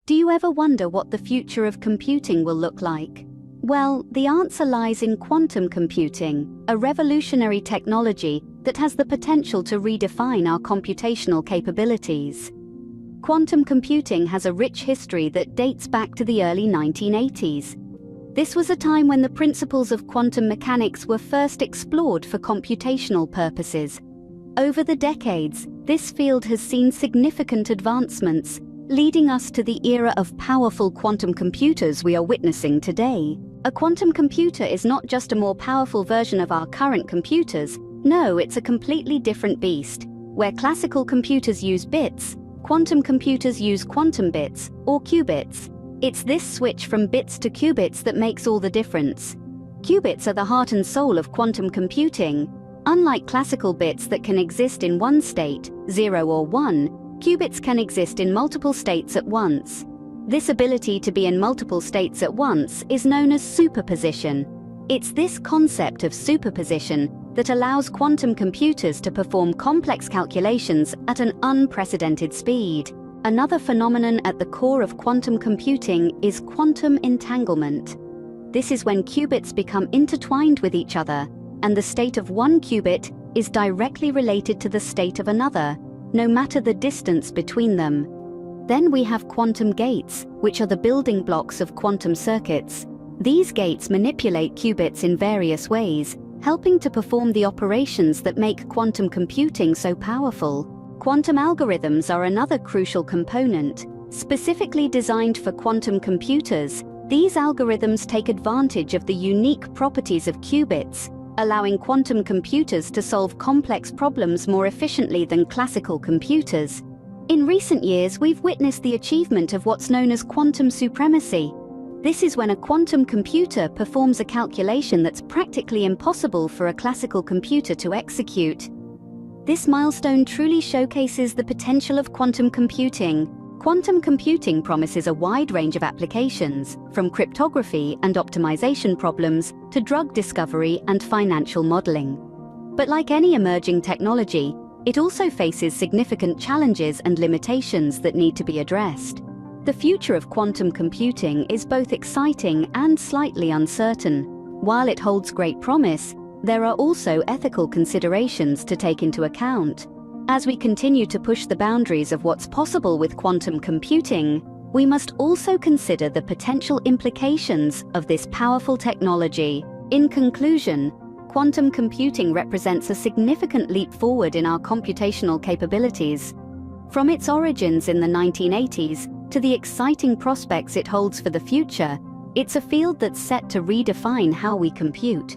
Do you ever wonder what the future of computing will look like? Well, the answer lies in quantum computing, a revolutionary technology that has the potential to redefine our computational capabilities. Quantum computing has a rich history that dates back to the early 1980s. This was a time when the principles of quantum mechanics were first explored for computational purposes. Over the decades, this field has seen significant advancements, leading us to the era of powerful quantum computers we are witnessing today. A quantum computer is not just a more powerful version of our current computers. No, it's a completely different beast. Where classical computers use bits, quantum computers use quantum bits, or qubits. It's this switch from bits to qubits that makes all the difference. Qubits are the heart and soul of quantum computing. Unlike classical bits that can exist in one state, 0 or 1, qubits can exist in multiple states at once. This ability to be in multiple states at once is known as superposition. It's this concept of superposition that allows quantum computers to perform complex calculations at an unprecedented speed. Another phenomenon at the core of quantum computing is quantum entanglement. This is when qubits become intertwined with each other, and the state of one qubit is directly related to the state of another, no matter the distance between them. Then we have quantum gates, which are the building blocks of quantum circuits. These gates manipulate qubits in various ways, helping to perform the operations that make quantum computing so powerful. Quantum algorithms are another crucial component. Specifically designed for quantum computers, these algorithms take advantage of the unique properties of qubits, allowing quantum computers to solve complex problems more efficiently than classical computers. In recent years, we've witnessed the achievement of what's known as quantum supremacy. This is when a quantum computer performs a calculation that's practically impossible for a classical computer to execute. This milestone truly showcases the potential of quantum computing. Quantum computing promises a wide range of applications, from cryptography and optimization problems to drug discovery and financial modeling. But like any emerging technology, it also faces significant challenges and limitations that need to be addressed. The future of quantum computing is both exciting and slightly uncertain. While it holds great promise, there are also ethical considerations to take into account. As we continue to push the boundaries of what's possible with quantum computing, we must also consider the potential implications of this powerful technology. In conclusion, quantum computing represents a significant leap forward in our computational capabilities. From its origins in the 1980s to the exciting prospects it holds for the future, it's a field that's set to redefine how we compute.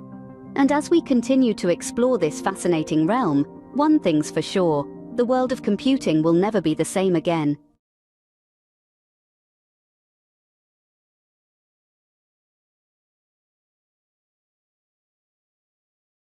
And as we continue to explore this fascinating realm, one thing's for sure: the world of computing will never be the same again.